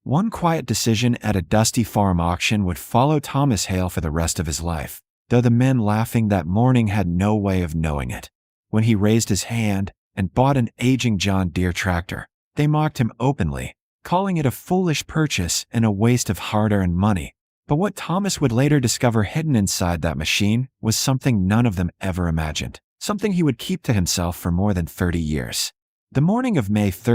One quiet decision at a dusty farm auction would follow Thomas Hale for the rest of his life, though the men laughing that morning had no way of knowing it. When he raised his hand and bought an aging John Deere tractor, they mocked him openly, calling it a foolish purchase and a waste of hard-earned money. But what Thomas would later discover hidden inside that machine was something none of them ever imagined, something he would keep to himself for more than 30 years. The morning of May 3,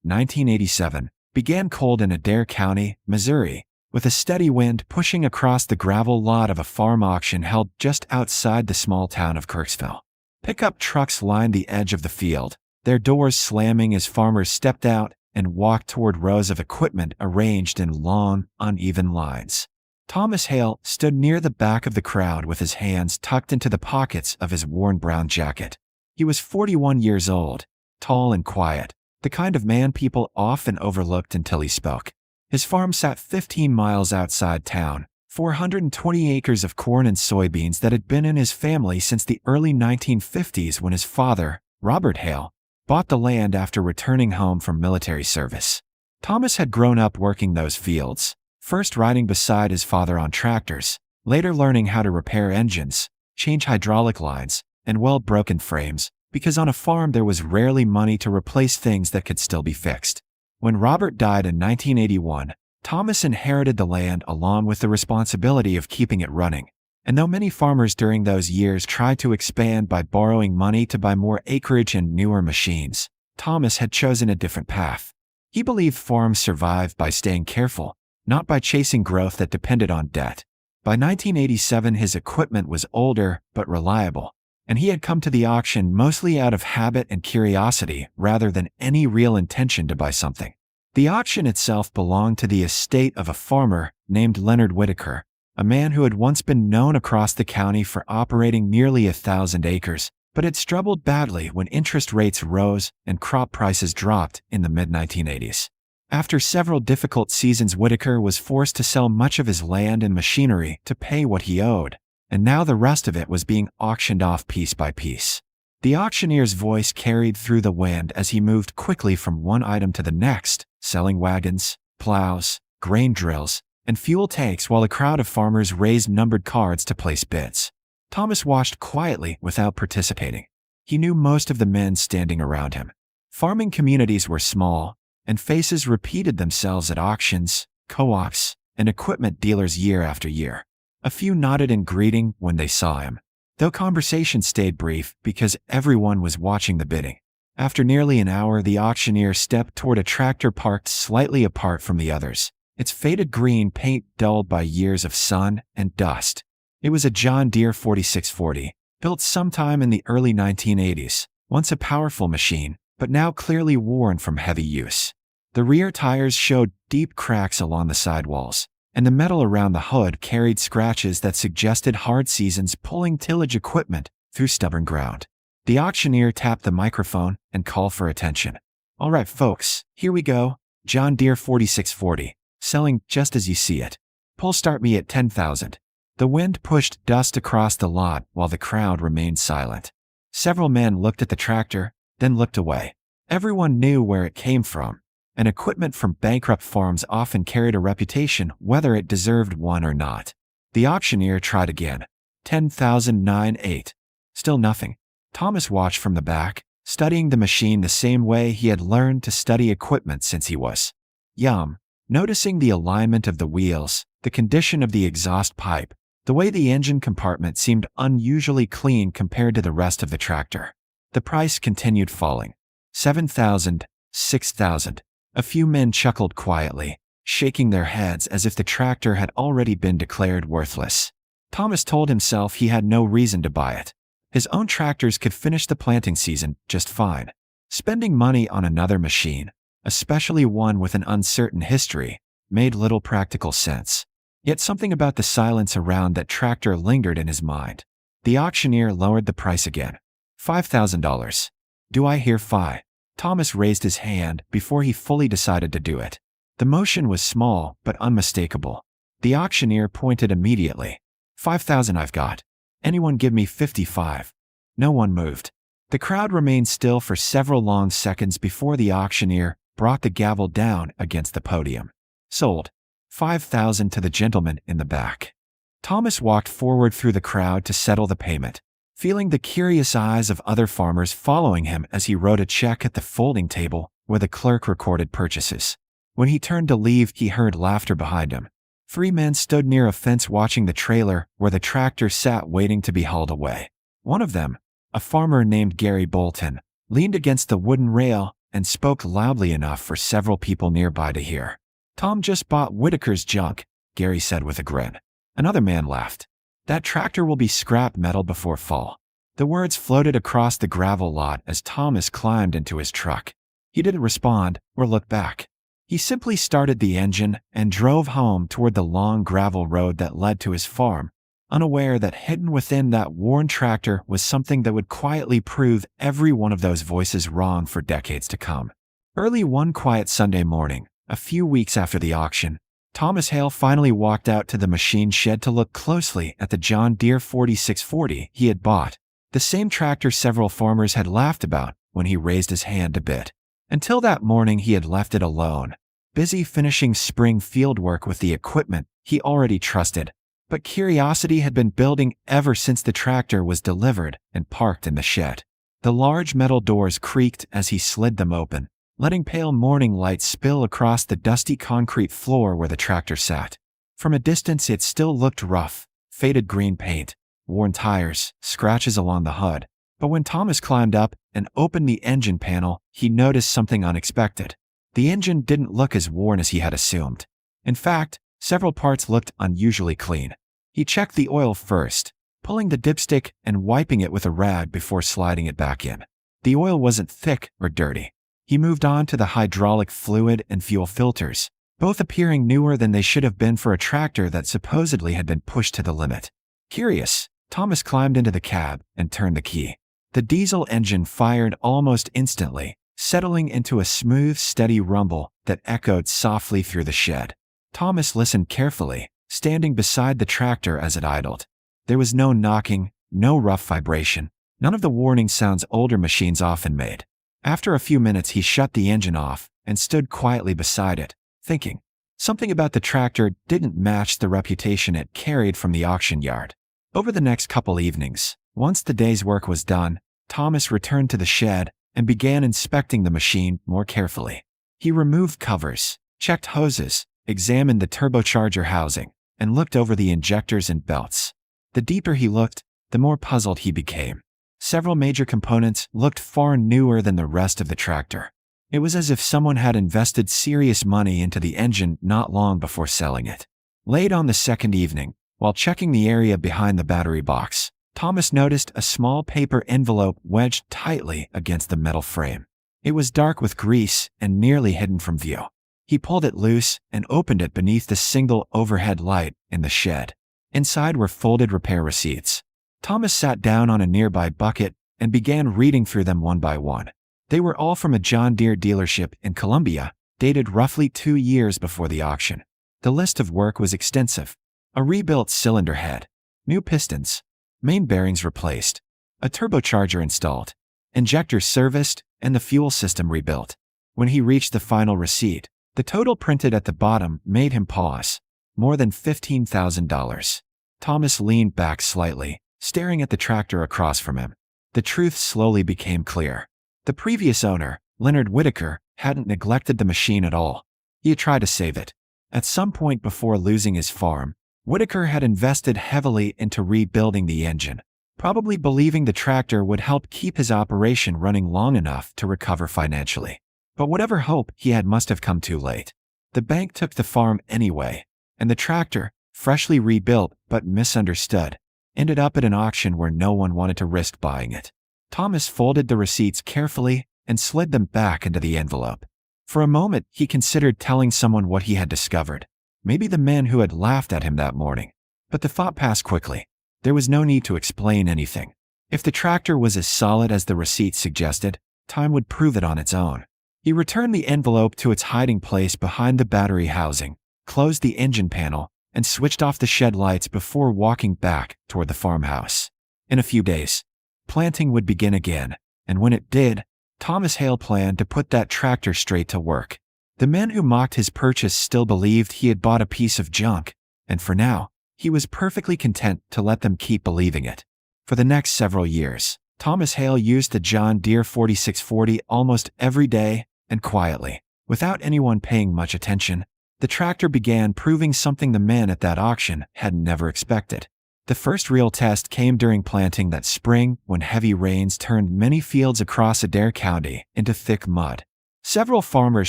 1987, began cold in Adair County, Missouri, with a steady wind pushing across the gravel lot of a farm auction held just outside the small town of Kirksville. Pickup trucks lined the edge of the field, their doors slamming as farmers stepped out and walked toward rows of equipment arranged in long, uneven lines. Thomas Hale stood near the back of the crowd with his hands tucked into the pockets of his worn brown jacket. He was 41 years old, tall and quiet, the kind of man people often overlooked until he spoke. His farm sat 15 miles outside town, 420 acres of corn and soybeans that had been in his family since the early 1950s when his father, Robert Hale, bought the land after returning home from military service. Thomas had grown up working those fields, first riding beside his father on tractors, later learning how to repair engines, change hydraulic lines, and weld broken frames, because on a farm there was rarely money to replace things that could still be fixed. When Robert died in 1981, Thomas inherited the land along with the responsibility of keeping it running. And though many farmers during those years tried to expand by borrowing money to buy more acreage and newer machines, Thomas had chosen a different path. He believed farms survived by staying careful, not by chasing growth that depended on debt. By 1987, his equipment was older but reliable, and he had come to the auction mostly out of habit and curiosity rather than any real intention to buy something. The auction itself belonged to the estate of a farmer named Leonard Whitaker, a man who had once been known across the county for operating nearly 1,000 acres, but had struggled badly when interest rates rose and crop prices dropped in the mid-1980s. After several difficult seasons, Whitaker was forced to sell much of his land and machinery to pay what he owed, and now the rest of it was being auctioned off piece by piece. The auctioneer's voice carried through the wind as he moved quickly from one item to the next, selling wagons, plows, grain drills, and fuel tanks while a crowd of farmers raised numbered cards to place bids. Thomas watched quietly without participating. He knew most of the men standing around him. Farming communities were small, and faces repeated themselves at auctions, co-ops, and equipment dealers year after year. A few nodded in greeting when they saw him, though conversation stayed brief because everyone was watching the bidding. After nearly an hour, the auctioneer stepped toward a tractor parked slightly apart from the others, its faded green paint dulled by years of sun and dust. It was a John Deere 4640, built sometime in the early 1980s, once a powerful machine, but now clearly worn from heavy use. The rear tires showed deep cracks along the sidewalls, and the metal around the hood carried scratches that suggested hard seasons pulling tillage equipment through stubborn ground. The auctioneer tapped the microphone and called for attention. "All right, folks, here we go. John Deere 4640, selling just as you see it. Pull start me at 10,000. The wind pushed dust across the lot while the crowd remained silent. Several men looked at the tractor, then looked away. Everyone knew where it came from, and equipment from bankrupt farms often carried a reputation whether it deserved one or not. The auctioneer tried again. 10,098. Still nothing. Thomas watched from the back, studying the machine the same way he had learned to study equipment since he was young, noticing the alignment of the wheels, the condition of the exhaust pipe, the way the engine compartment seemed unusually clean compared to the rest of the tractor. The price continued falling. 7,000, 6,000. A few men chuckled quietly, shaking their heads as if the tractor had already been declared worthless. Thomas told himself he had no reason to buy it. His own tractors could finish the planting season just fine. Spending money on another machine, especially one with an uncertain history, made little practical sense. Yet something about the silence around that tractor lingered in his mind. The auctioneer lowered the price again. $5,000. Do I hear fi? Thomas raised his hand before he fully decided to do it. The motion was small but unmistakable. The auctioneer pointed immediately. 5,000 I've got. Anyone give me 55? No one moved. The crowd remained still for several long seconds before the auctioneer brought the gavel down against the podium. Sold. $5,000 to the gentleman in the back. Thomas walked forward through the crowd to settle the payment, feeling the curious eyes of other farmers following him as he wrote a check at the folding table where the clerk recorded purchases. When he turned to leave, he heard laughter behind him. 3 men stood near a fence watching the trailer where the tractor sat waiting to be hauled away. One of them, a farmer named Gary Bolton, leaned against the wooden rail and spoke loudly enough for several people nearby to hear. "Tom just bought Whitaker's junk," Gary said with a grin. Another man laughed. "That tractor will be scrap metal before fall." The words floated across the gravel lot as Thomas climbed into his truck. He didn't respond or look back. He simply started the engine and drove home toward the long gravel road that led to his farm, unaware that hidden within that worn tractor was something that would quietly prove every one of those voices wrong for decades to come. Early one quiet Sunday morning, a few weeks after the auction, Thomas Hale finally walked out to the machine shed to look closely at the John Deere 4640 he had bought, the same tractor several farmers had laughed about when he raised his hand to bid. Until that morning, he had left it alone, busy finishing spring field work with the equipment he already trusted. But curiosity had been building ever since the tractor was delivered and parked in the shed. The large metal doors creaked as he slid them open, letting pale morning light spill across the dusty concrete floor where the tractor sat. From a distance, it still looked rough, faded green paint, worn tires, scratches along the hood. But when Thomas climbed up and opened the engine panel, he noticed something unexpected. The engine didn't look as worn as he had assumed. In fact, several parts looked unusually clean. He checked the oil first, pulling the dipstick and wiping it with a rag before sliding it back in. The oil wasn't thick or dirty. He moved on to the hydraulic fluid and fuel filters, both appearing newer than they should have been for a tractor that supposedly had been pushed to the limit. Curious, Thomas climbed into the cab and turned the key. The diesel engine fired almost instantly, settling into a smooth, steady rumble that echoed softly through the shed. Thomas listened carefully, standing beside the tractor as it idled. There was no knocking, no rough vibration, none of the warning sounds older machines often made. After a few minutes, he shut the engine off and stood quietly beside it, thinking. Something about the tractor didn't match the reputation it carried from the auction yard. Over the next couple evenings, once the day's work was done, Thomas returned to the shed and began inspecting the machine more carefully. He removed covers, checked hoses, examined the turbocharger housing, and looked over the injectors and belts. The deeper he looked, the more puzzled he became. Several major components looked far newer than the rest of the tractor. It was as if someone had invested serious money into the engine not long before selling it. Late on the second evening, while checking the area behind the battery box, Thomas noticed a small paper envelope wedged tightly against the metal frame. It was dark with grease and nearly hidden from view. He pulled it loose and opened it beneath the single overhead light in the shed. Inside were folded repair receipts. Thomas sat down on a nearby bucket and began reading through them one by one. They were all from a John Deere dealership in Columbia, dated roughly 2 years before the auction. The list of work was extensive. A rebuilt cylinder head, new pistons, main bearings replaced, a turbocharger installed, injectors serviced, and the fuel system rebuilt. When he reached the final receipt, the total printed at the bottom made him pause. More than $15,000. Thomas leaned back slightly, staring at the tractor across from him. The truth slowly became clear. The previous owner, Leonard Whitaker, hadn't neglected the machine at all. He had tried to save it. At some point before losing his farm, Whitaker had invested heavily into rebuilding the engine, probably believing the tractor would help keep his operation running long enough to recover financially. But whatever hope he had must have come too late. The bank took the farm anyway, and the tractor, freshly rebuilt but misunderstood, ended up at an auction where no one wanted to risk buying it. Thomas folded the receipts carefully and slid them back into the envelope. For a moment, he considered telling someone what he had discovered, maybe the men who had laughed at him that morning. But the thought passed quickly. There was no need to explain anything. If the tractor was as solid as the receipts suggested, time would prove it on its own. He returned the envelope to its hiding place behind the battery housing, closed the engine panel, and switched off the shed lights before walking back toward the farmhouse. In a few days, planting would begin again, and when it did, Thomas Hale planned to put that tractor straight to work. The men who mocked his purchase still believed he had bought a piece of junk, and for now, he was perfectly content to let them keep believing it. For the next several years, Thomas Hale used the John Deere 4640 almost every day and quietly, without anyone paying much attention. The tractor began proving something the men at that auction had never expected. The first real test came during planting that spring when heavy rains turned many fields across Adair County into thick mud. Several farmers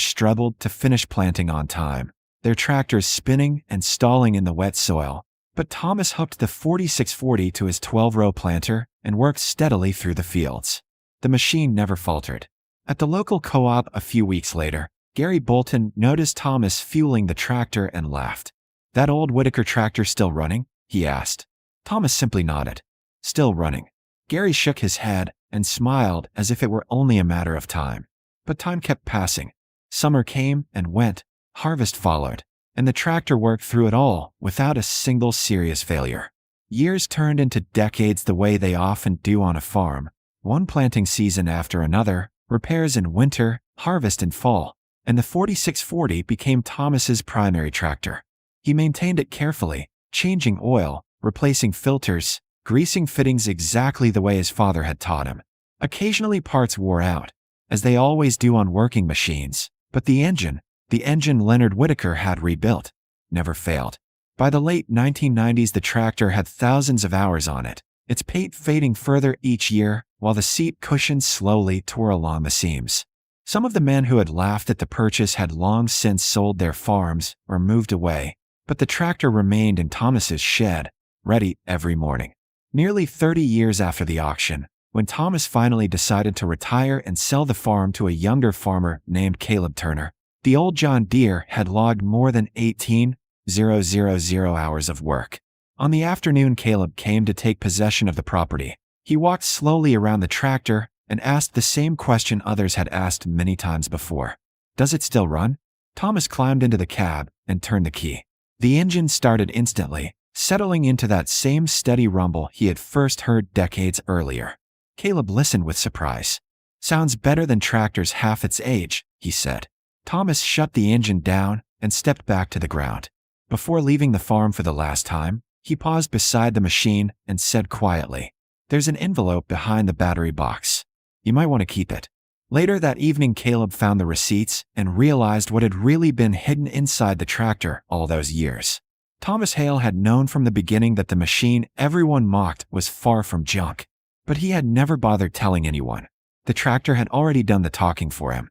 struggled to finish planting on time, their tractors spinning and stalling in the wet soil. But Thomas hooked the 4640 to his 12-row planter and worked steadily through the fields. The machine never faltered. At the local co-op a few weeks later, Gary Bolton noticed Thomas fueling the tractor and laughed. "That old Whitaker tractor still running?" he asked. Thomas simply nodded. "Still running." Gary shook his head and smiled as if it were only a matter of time. But time kept passing. Summer came and went, harvest followed, and the tractor worked through it all without a single serious failure. Years turned into decades the way they often do on a farm, one planting season after another, repairs in winter, harvest in fall, and the 4640 became Thomas's primary tractor. He maintained it carefully, changing oil, replacing filters, greasing fittings exactly the way his father had taught him. Occasionally parts wore out, as they always do on working machines, but the engine Leonard Whitaker had rebuilt, never failed. By the late 1990s, the tractor had thousands of hours on it, its paint fading further each year while the seat cushions slowly tore along the seams. Some of the men who had laughed at the purchase had long since sold their farms or moved away, but the tractor remained in Thomas's shed, ready every morning. Nearly 30 years after the auction, when Thomas finally decided to retire and sell the farm to a younger farmer named Caleb Turner, the old John Deere had logged more than 18,000 hours of work. On the afternoon Caleb came to take possession of the property, he walked slowly around the tractor and asked the same question others had asked many times before. "Does it still run?" Thomas climbed into the cab and turned the key. The engine started instantly, settling into that same steady rumble he had first heard decades earlier. Caleb listened with surprise. "Sounds better than tractors half its age," he said. Thomas shut the engine down and stepped back to the ground. Before leaving the farm for the last time, he paused beside the machine and said quietly, "There's an envelope behind the battery box. You might want to keep it." Later that evening, Caleb found the receipts and realized what had really been hidden inside the tractor all those years. Thomas Hale had known from the beginning that the machine everyone mocked was far from junk, but he had never bothered telling anyone. The tractor had already done the talking for him.